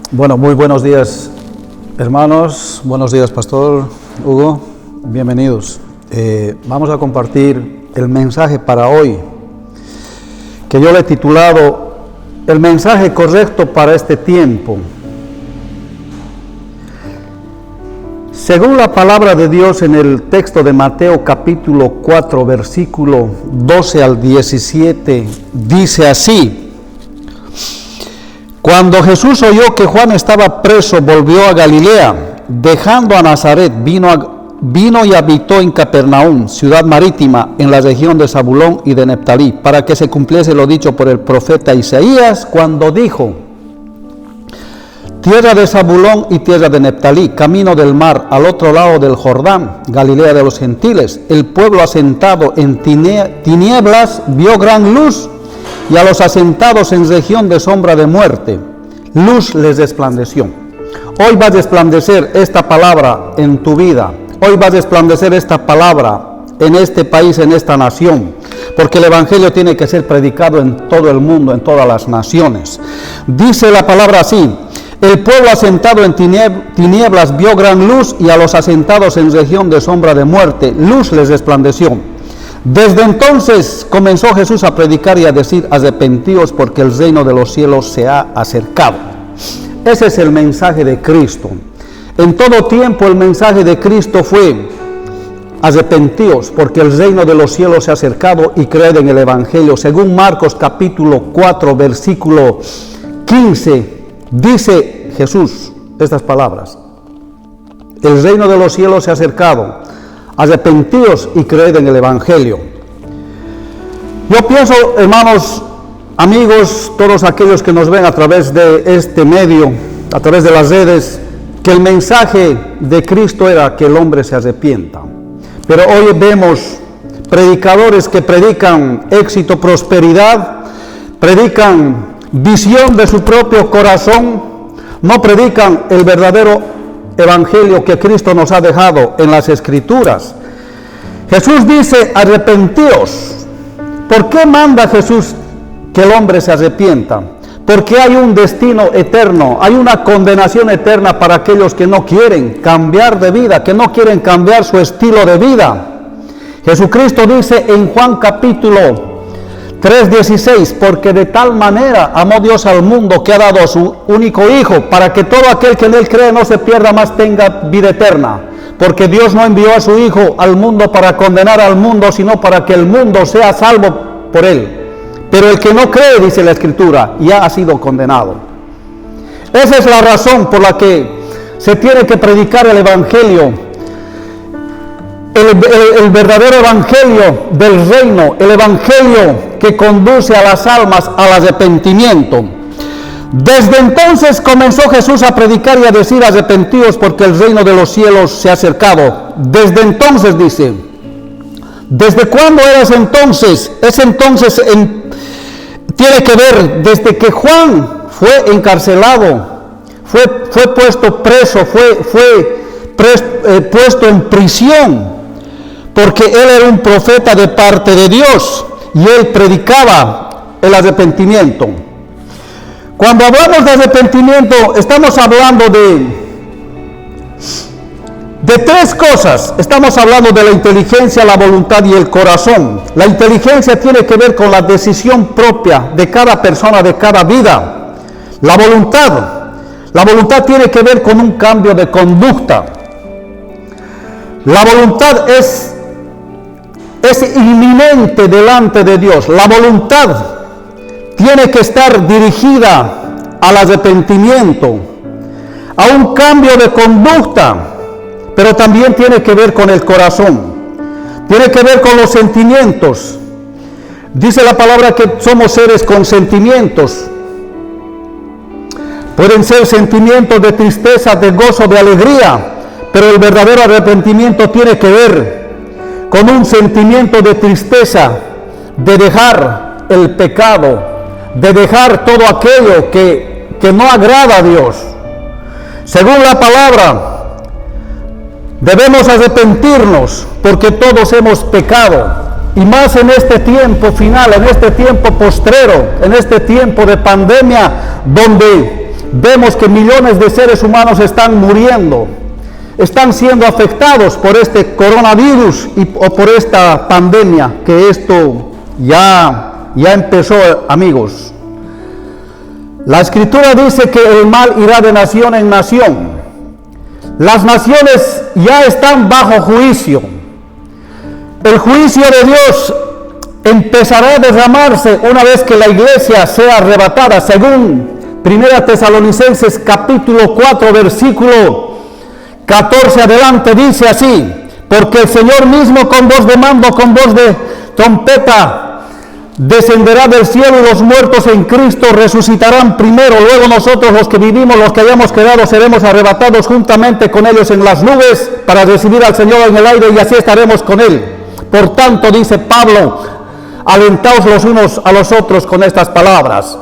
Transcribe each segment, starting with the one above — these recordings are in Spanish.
Bueno, muy buenos días, hermanos. Buenos días, Pastor Hugo. Bienvenidos. Vamos a compartir el mensaje para hoy, que yo le he titulado El mensaje correcto para este tiempo. Según la palabra de Dios en el texto de Mateo capítulo 4, versículo 12 al 17, dice así: Cuando Jesús oyó que Juan estaba preso, volvió a Galilea, dejando a Nazaret, vino y habitó en Capernaum, ciudad marítima, en la región de Zabulón y de Neftalí, para que se cumpliese lo dicho por el profeta Isaías, cuando dijo: Tierra de Zabulón y tierra de Neftalí, camino del mar, al otro lado del Jordán, Galilea de los gentiles, el pueblo asentado en tinieblas vio gran luz, y a los asentados en región de sombra de muerte, luz les resplandeció. Hoy va a resplandecer esta palabra en tu vida. Hoy va a resplandecer esta palabra en este país, en esta nación, porque el Evangelio tiene que ser predicado en todo el mundo, en todas las naciones. Dice la palabra así: el pueblo asentado en tinieblas vio gran luz, y a los asentados en región de sombra de muerte, luz les resplandeció. Desde entonces comenzó Jesús a predicar y a decir: arrepentíos, porque el reino de los cielos se ha acercado. Ese es el mensaje de Cristo. En todo tiempo el mensaje de Cristo fue: arrepentíos, porque el reino de los cielos se ha acercado, y creed en el Evangelio. Según Marcos capítulo 4, versículo 15, dice Jesús estas palabras: el reino de los cielos se ha acercado. Arrepentíos y creed en el Evangelio. Yo pienso, hermanos, amigos, todos aquellos que nos ven a través de este medio, a través de las redes, que el mensaje de Cristo era que el hombre se arrepienta. Pero hoy vemos predicadores que predican éxito, prosperidad, predican visión de su propio corazón, no predican el verdadero Evangelio que Cristo nos ha dejado en las Escrituras. Jesús dice: arrepentíos. ¿Por qué manda Jesús que el hombre se arrepienta? Porque hay un destino eterno, hay una condenación eterna para aquellos que no quieren cambiar de vida, que no quieren cambiar su estilo de vida. Jesucristo dice en Juan capítulo 3:16: porque de tal manera amó Dios al mundo, que ha dado a su único Hijo, para que todo aquel que en Él cree no se pierda, mas tenga vida eterna. Porque Dios no envió a su Hijo al mundo para condenar al mundo, sino para que el mundo sea salvo por Él. Pero el que no cree, dice la Escritura, ya ha sido condenado. Esa es la razón por la que se tiene que predicar el Evangelio. El verdadero evangelio del reino, el evangelio que conduce a las almas al arrepentimiento. Desde entonces comenzó Jesús a predicar y a decir: arrepentíos, porque el reino de los cielos se ha acercado. Desde entonces, dice. ¿Desde cuándo era ese entonces? Ese entonces tiene que ver desde que Juan fue encarcelado, fue puesto preso, fue puesto en prisión, porque él era un profeta de parte de Dios y él predicaba el arrepentimiento. Cuando hablamos de arrepentimiento, estamos hablando de tres cosas. Estamos hablando de la inteligencia, la voluntad y el corazón. La inteligencia tiene que ver con la decisión propia de cada persona, de cada vida. La voluntad tiene que ver con un cambio de conducta. La voluntad es inminente delante de Dios. La voluntad tiene que estar dirigida al arrepentimiento, a un cambio de conducta, pero también tiene que ver con el corazón, tiene que ver con los sentimientos. Dice la palabra que somos seres con sentimientos. Pueden ser sentimientos de tristeza, de gozo, de alegría, pero el verdadero arrepentimiento tiene que ver con un sentimiento de tristeza, de dejar el pecado, de dejar todo aquello que no agrada a Dios. Según la palabra, debemos arrepentirnos porque todos hemos pecado, y más en este tiempo final, en este tiempo postrero, en este tiempo de pandemia, donde vemos que millones de seres humanos están muriendo, están siendo afectados por este coronavirus o por esta pandemia, que esto ya empezó, amigos. La Escritura dice que el mal irá de nación en nación. Las naciones ya están bajo juicio. El juicio de Dios empezará a derramarse una vez que la iglesia sea arrebatada, según 1 Tesalonicenses capítulo 4, versículo 14 adelante, dice así: porque el Señor mismo con voz de mando, con voz de trompeta, descenderá del cielo, y los muertos en Cristo resucitarán primero. Luego nosotros, los que vivimos, los que hayamos quedado, seremos arrebatados juntamente con ellos en las nubes para recibir al Señor en el aire, y así estaremos con Él. Por tanto, dice Pablo, alentaos los unos a los otros con estas palabras.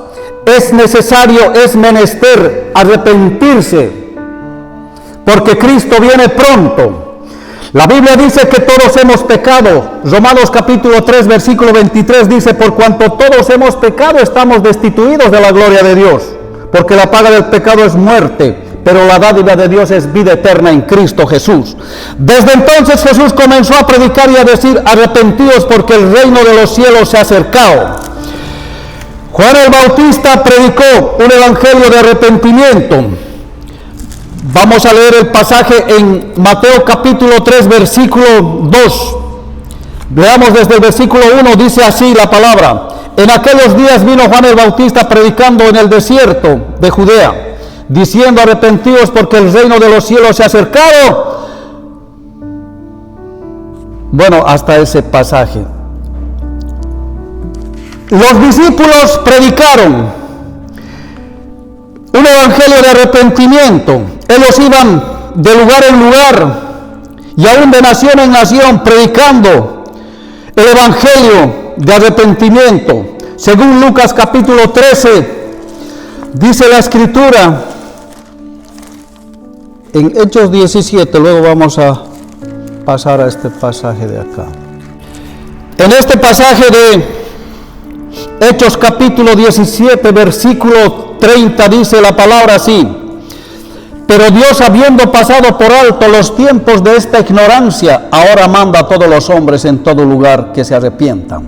Es necesario, es menester arrepentirse, porque Cristo viene pronto. La Biblia dice que todos hemos pecado. Romanos capítulo 3, versículo 23 dice: por cuanto todos hemos pecado, estamos destituidos de la gloria de Dios, porque la paga del pecado es muerte, pero la dádiva de Dios es vida eterna en Cristo Jesús. Desde entonces Jesús comenzó a predicar y a decir: arrepentíos, porque el reino de los cielos se ha acercado. Juan el Bautista predicó un evangelio de arrepentimiento. Vamos a leer el pasaje en Mateo capítulo 3, versículo 2. Veamos desde el versículo 1, dice así la palabra: en aquellos días vino Juan el Bautista predicando en el desierto de Judea, diciendo: arrepentíos, porque el reino de los cielos se ha acercado. Bueno, hasta ese pasaje. Los discípulos predicaron un evangelio de arrepentimiento. Ellos iban de lugar en lugar y aún de nación en nación predicando el evangelio de arrepentimiento. Según Lucas capítulo 13, dice la Escritura en Hechos 17, luego vamos a pasar a este pasaje de acá. En este pasaje de Hechos capítulo 17, versículo 30, dice la palabra así: pero Dios, habiendo pasado por alto los tiempos de esta ignorancia, ahora manda a todos los hombres en todo lugar que se arrepientan,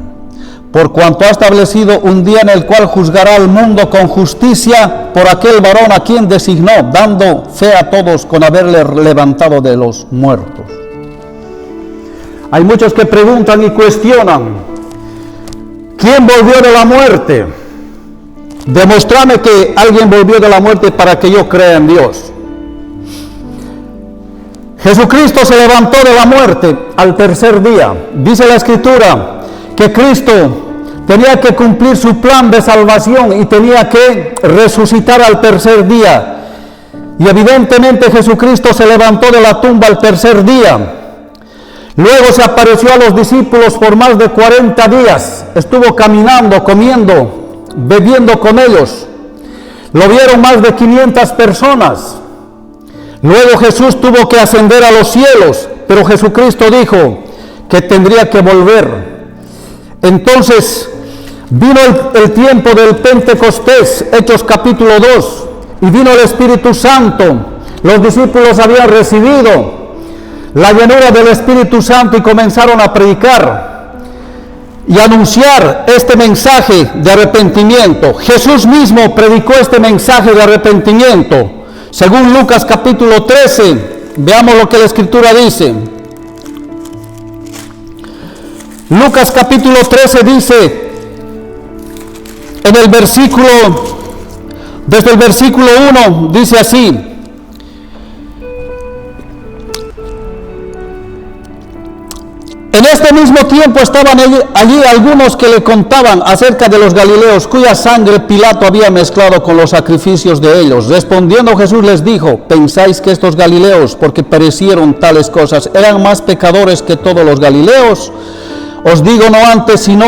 por cuanto ha establecido un día en el cual juzgará al mundo con justicia por aquel varón a quien designó, dando fe a todos con haberle levantado de los muertos. Hay muchos que preguntan y cuestionan: ¿quién volvió de la muerte? Demostrame que alguien volvió de la muerte para que yo crea en Dios. Jesucristo se levantó de la muerte al tercer día. Dice la Escritura que Cristo tenía que cumplir su plan de salvación y tenía que resucitar al tercer día. Y evidentemente Jesucristo se levantó de la tumba al tercer día. Luego se apareció a los discípulos por más de 40 días. Estuvo caminando, comiendo, bebiendo con ellos. Lo vieron más de 500 personas. Luego Jesús tuvo que ascender a los cielos, pero Jesucristo dijo que tendría que volver. Entonces vino el tiempo del Pentecostés, Hechos capítulo 2, y vino el Espíritu Santo. Los discípulos habían recibido la llenura del Espíritu Santo y comenzaron a predicar y anunciar este mensaje de arrepentimiento. Jesús mismo predicó este mensaje de arrepentimiento. Según Lucas capítulo 13, veamos lo que la Escritura dice. Lucas capítulo 13 dice, en el versículo, desde el versículo 1, dice así: en este mismo tiempo estaban allí algunos que le contaban acerca de los galileos, cuya sangre Pilato había mezclado con los sacrificios de ellos. Respondiendo Jesús les dijo: ¿pensáis que estos galileos, porque perecieron tales cosas, eran más pecadores que todos los galileos? Os digo, no antes, si no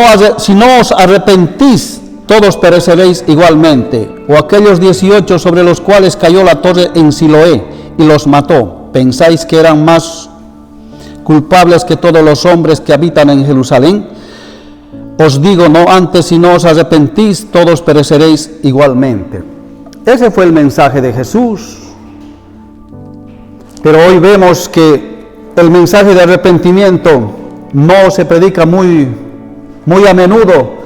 os arrepentís, todos pereceréis igualmente. O aquellos 18 sobre los cuales cayó la torre en Siloé y los mató, ¿pensáis que eran más culpables que todos los hombres que habitan en Jerusalén? Os digo, no antes, si no os arrepentís, todos pereceréis igualmente. Ese fue el mensaje de Jesús. Pero hoy vemos que el mensaje de arrepentimiento no se predica muy a menudo,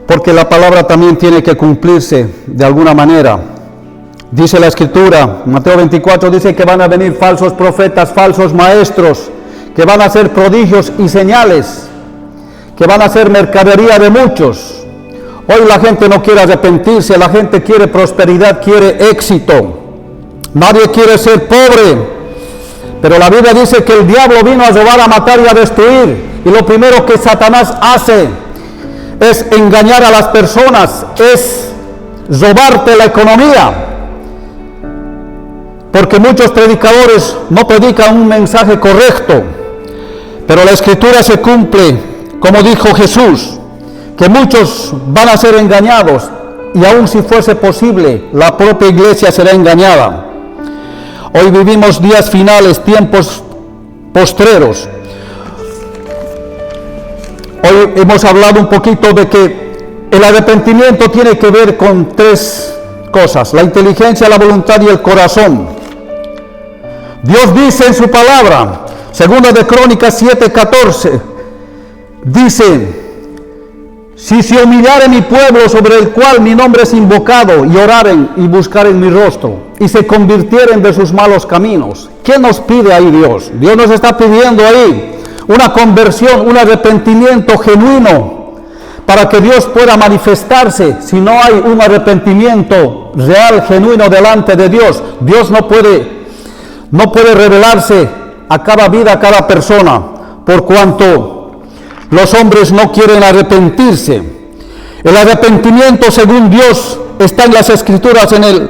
porque la palabra también tiene que cumplirse de alguna manera. Dice la Escritura, Mateo 24, dice que van a venir falsos profetas, falsos maestros, que van a hacer prodigios y señales, que van a hacer mercadería de muchos. Hoy la gente no quiere arrepentirse, la gente quiere prosperidad, quiere éxito. Nadie quiere ser pobre, pero la Biblia dice que el diablo vino a robar, a matar y a destruir. Y lo primero que Satanás hace es engañar a las personas, es robarte la economía. Porque muchos predicadores no predican un mensaje correcto, pero la Escritura se cumple, como dijo Jesús, que muchos van a ser engañados, y aun si fuese posible, la propia iglesia será engañada. Hoy vivimos días finales, tiempos postreros. Hoy hemos hablado un poquito de que el arrepentimiento tiene que ver con tres cosas: la inteligencia, la voluntad y el corazón. Dios dice en su palabra, segunda de Crónicas 7:14, dice: si se humillare mi pueblo sobre el cual mi nombre es invocado, y oraren y buscaren mi rostro, y se convirtieren de sus malos caminos. ¿Qué nos pide ahí Dios? Dios nos está pidiendo ahí una conversión, un arrepentimiento genuino, para que Dios pueda manifestarse. Si no hay un arrepentimiento real, genuino delante de Dios, Dios no puede revelarse a cada vida, a cada persona, por cuanto los hombres no quieren arrepentirse. El arrepentimiento, según Dios, está en las Escrituras, en el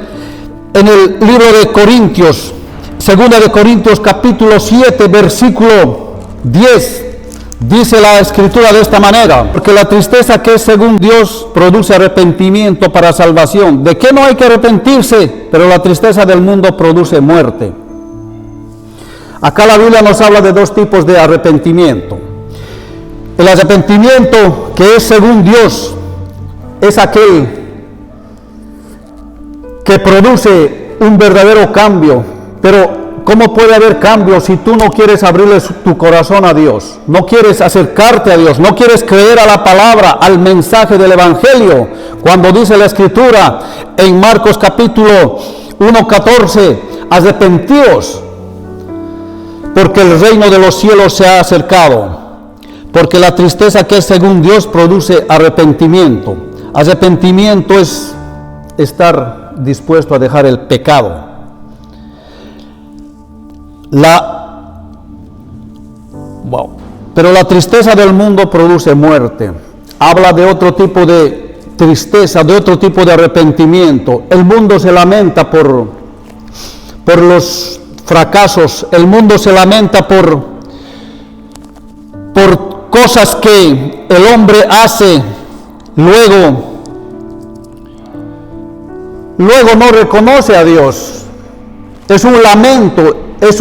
libro de Corintios, segunda de Corintios capítulo 7, versículo 10. Dice la Escritura de esta manera: porque la tristeza que es según Dios produce arrepentimiento para salvación. ¿De qué no hay que arrepentirse? Pero la tristeza del mundo produce muerte. Acá la Biblia nos habla de dos tipos de arrepentimiento. El arrepentimiento que es según Dios es aquel que produce un verdadero cambio. Pero ¿cómo puede haber cambio si tú no quieres abrirle tu corazón a Dios? No quieres acercarte a Dios, no quieres creer a la palabra, al mensaje del Evangelio. Cuando dice la Escritura en Marcos capítulo 1:14, arrepentíos, porque el reino de los cielos se ha acercado. Porque la tristeza que es según Dios produce arrepentimiento. Arrepentimiento es estar dispuesto a dejar el pecado. Pero la tristeza del mundo produce muerte. Habla de otro tipo de tristeza, de otro tipo de arrepentimiento. El mundo se lamenta por los fracasos. El mundo se lamenta por cosas que el hombre hace, luego no reconoce a Dios. Es un lamento, es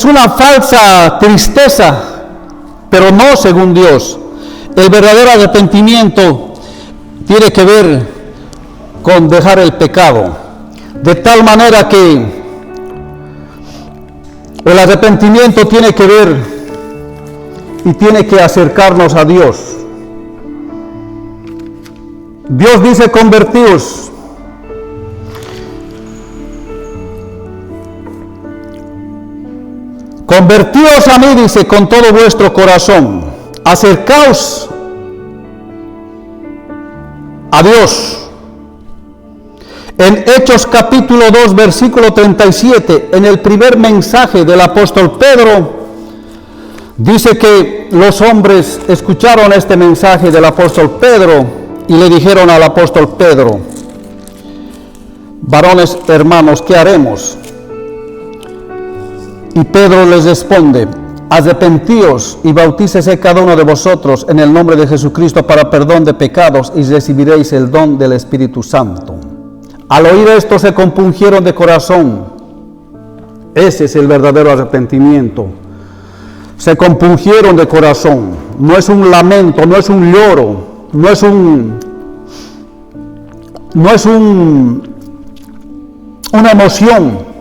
una falsa tristeza, pero no según Dios. El verdadero arrepentimiento tiene que ver con dejar el pecado. De tal manera que el arrepentimiento tiene que ver y tiene que acercarnos a Dios. Dios dice: convertíos. Convertíos a mí, dice, con todo vuestro corazón. Acercaos a Dios. En Hechos capítulo 2, versículo 37, en el primer mensaje del apóstol Pedro, dice que los hombres escucharon este mensaje del apóstol Pedro y le dijeron al apóstol Pedro: varones hermanos, ¿qué haremos? Y Pedro les responde: arrepentíos y bautícese cada uno de vosotros en el nombre de Jesucristo para perdón de pecados, y recibiréis el don del Espíritu Santo. Al oír esto se compungieron de corazón. Ese es el verdadero arrepentimiento. se compungieron de corazón. No es un lamento, no es un lloro, no es una emoción.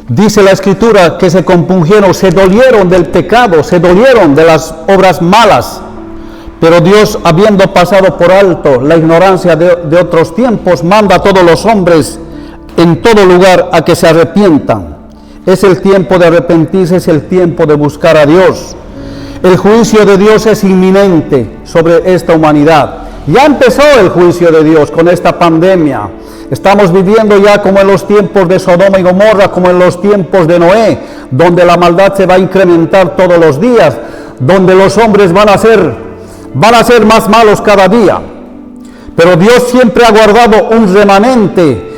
Dice la Escritura que se compungieron, se dolieron del pecado, se dolieron de las obras malas. Pero Dios, habiendo pasado por alto la ignorancia de otros tiempos, manda a todos los hombres en todo lugar a que se arrepientan. Es el tiempo de arrepentirse, es el tiempo de buscar a Dios. El juicio de Dios es inminente sobre esta humanidad. Ya empezó el juicio de Dios con esta pandemia. Estamos viviendo ya como en los tiempos de Sodoma y Gomorra, como en los tiempos de Noé, donde la maldad se va a incrementar todos los días, donde los hombres van a ser más malos cada día. Pero Dios siempre ha guardado un remanente,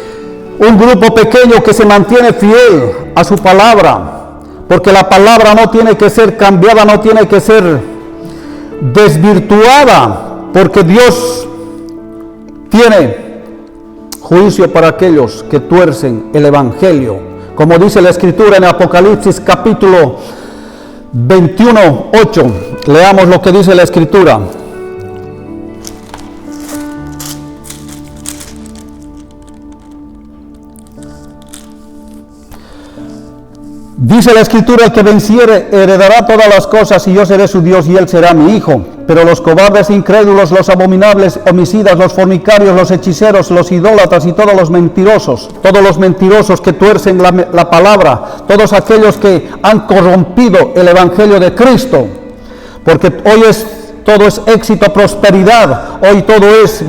un grupo pequeño que se mantiene fiel a su palabra, porque la palabra no tiene que ser cambiada, no tiene que ser desvirtuada, porque Dios tiene juicio para aquellos que tuercen el Evangelio. Como dice la Escritura en Apocalipsis capítulo 21:8. Leamos lo que dice la Escritura. Dice la Escritura: el que venciere heredará todas las cosas, y yo seré su Dios y él será mi hijo. Pero los cobardes, incrédulos, los abominables, homicidas, los fornicarios, los hechiceros, los idólatras y todos los mentirosos que tuercen la palabra, todos aquellos que han corrompido el Evangelio de Cristo, porque hoy todo es éxito, prosperidad, hoy todo es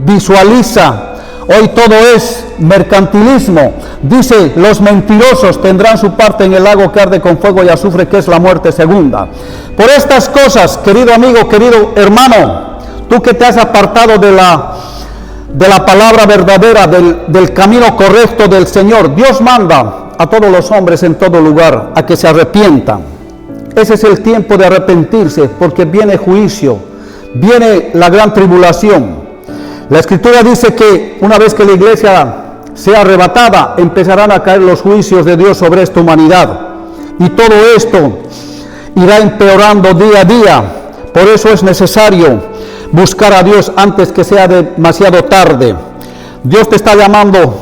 visualiza, hoy todo es mercantilismo. Dice: los mentirosos tendrán su parte en el lago que arde con fuego y azufre, que es la muerte segunda. Por estas cosas, querido amigo, querido hermano, tú que te has apartado de la palabra verdadera, del camino correcto del Señor, Dios manda a todos los hombres en todo lugar a que se arrepientan. Ese es el tiempo de arrepentirse, porque viene juicio, viene la gran tribulación. La Escritura dice que una vez que la iglesia sea arrebatada, empezarán a caer los juicios de Dios sobre esta humanidad. Y todo esto irá empeorando día a día. Por eso es necesario buscar a Dios antes que sea demasiado tarde. Dios te está llamando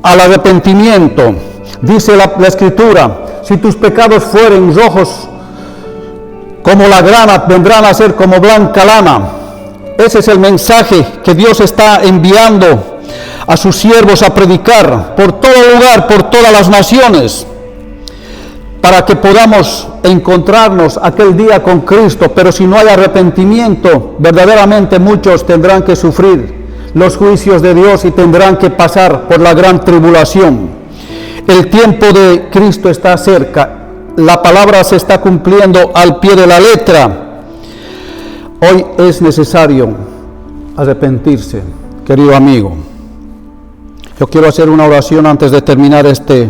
al arrepentimiento. Dice la Escritura: si tus pecados fueren rojos como la grana, vendrán a ser como blanca lana. Ese es el mensaje que Dios está enviando a sus siervos a predicar por todo lugar, por todas las naciones, para que podamos encontrarnos aquel día con Cristo. Pero si no hay arrepentimiento, verdaderamente muchos tendrán que sufrir los juicios de Dios y tendrán que pasar por la gran tribulación. El tiempo de Cristo está cerca, la palabra se está cumpliendo al pie de la letra. Hoy es necesario arrepentirse, querido amigo. Yo quiero hacer una oración antes de terminar este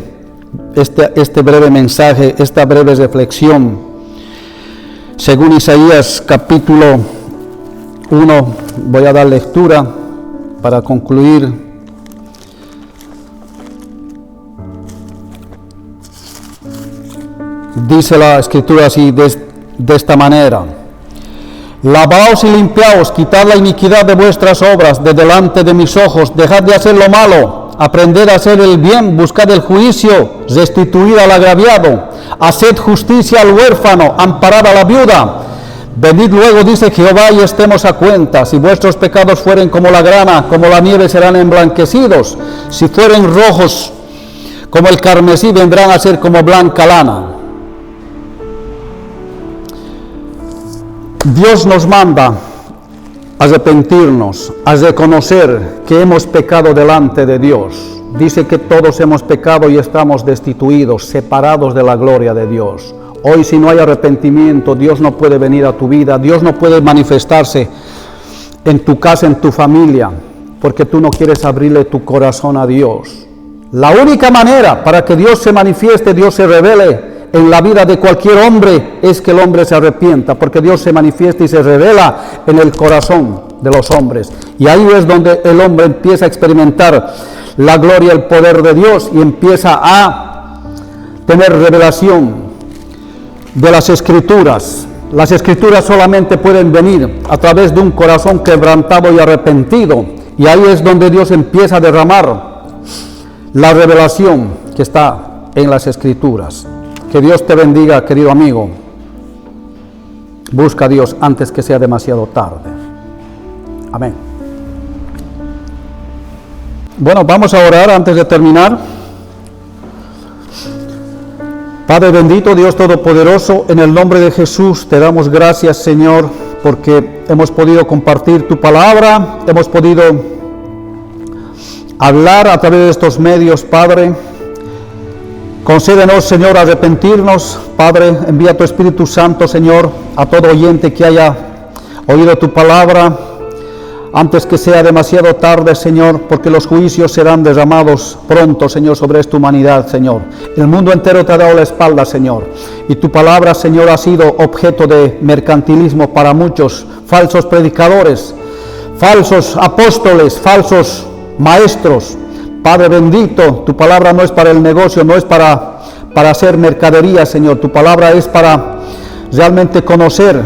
breve mensaje, esta breve reflexión. Según Isaías capítulo 1, voy a dar lectura para concluir. Dice la Escritura así, de esta manera: lavaos y limpiaos, quitad la iniquidad de vuestras obras de delante de mis ojos, dejad de hacer lo malo, aprended a hacer el bien, buscad el juicio, restituid al agraviado, haced justicia al huérfano, amparad a la viuda. Venid luego, dice Jehová, y estemos a cuenta. Si vuestros pecados fueren como la grana, como la nieve, serán emblanquecidos. Si fueren rojos como el carmesí, vendrán a ser como blanca lana. Dios nos manda a arrepentirnos, a reconocer que hemos pecado delante de Dios. Dice que todos hemos pecado y estamos destituidos, separados de la gloria de Dios. Hoy, si no hay arrepentimiento, Dios no puede venir a tu vida, Dios no puede manifestarse en tu casa, en tu familia, porque tú no quieres abrirle tu corazón a Dios. La única manera para que Dios se manifieste, Dios se revele en la vida de cualquier hombre, es que el hombre se arrepienta, porque Dios se manifiesta y se revela en el corazón de los hombres. Y ahí es donde el hombre empieza a experimentar la gloria, el poder de Dios, y empieza a tener revelación de las Escrituras. Las Escrituras solamente pueden venir a través de un corazón quebrantado y arrepentido. Y ahí es donde Dios empieza a derramar la revelación que está en las Escrituras. Que Dios te bendiga, querido amigo. Busca a Dios antes que sea demasiado tarde. Amén. Bueno, vamos a orar antes de terminar. Padre bendito, Dios Todopoderoso, en el nombre de Jesús te damos gracias, Señor, porque hemos podido compartir tu palabra, hemos podido hablar a través de estos medios, Padre. Concédenos, Señor, arrepentirnos, Padre, envía tu Espíritu Santo, Señor, a todo oyente que haya oído tu palabra, antes que sea demasiado tarde, Señor, porque los juicios serán derramados pronto, Señor, sobre esta humanidad, Señor. El mundo entero te ha dado la espalda, Señor, y tu palabra, Señor, ha sido objeto de mercantilismo para muchos falsos predicadores, falsos apóstoles, falsos maestros. Padre bendito, tu palabra no es para el negocio, no es para hacer mercadería, Señor. Tu palabra es para realmente conocer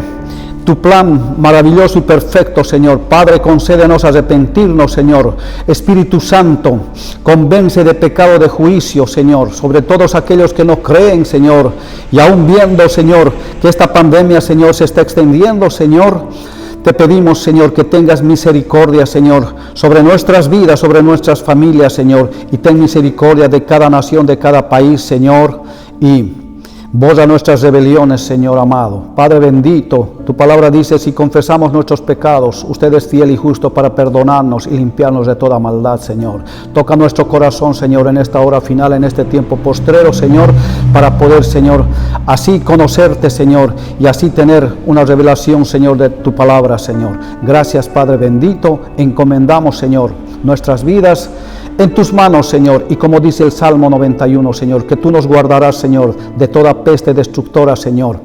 tu plan maravilloso y perfecto, Señor. Padre, concédenos arrepentirnos, Señor. Espíritu Santo, convence de pecado, de juicio, Señor, sobre todos aquellos que no creen, Señor. Y aún viendo, Señor, que esta pandemia, Señor, se está extendiendo, Señor, te pedimos, Señor, que tengas misericordia, Señor, sobre nuestras vidas, sobre nuestras familias, Señor, y ten misericordia de cada nación, de cada país, Señor, y borra nuestras rebeliones, Señor amado. Padre bendito, tu palabra dice, si confesamos nuestros pecados, usted es fiel y justo para perdonarnos y limpiarnos de toda maldad, Señor. Toca nuestro corazón, Señor, en esta hora final, en este tiempo postrero, Señor, para poder, Señor, así conocerte, Señor, y así tener una revelación, Señor, de tu palabra, Señor. Gracias, Padre bendito. Encomendamos, Señor, nuestras vidas en tus manos, Señor, y como dice el Salmo 91, Señor, que tú nos guardarás, Señor, de toda peste destructora, Señor,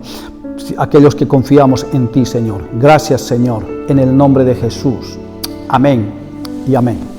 aquellos que confiamos en ti, Señor. Gracias, Señor, en el nombre de Jesús. Amén y amén.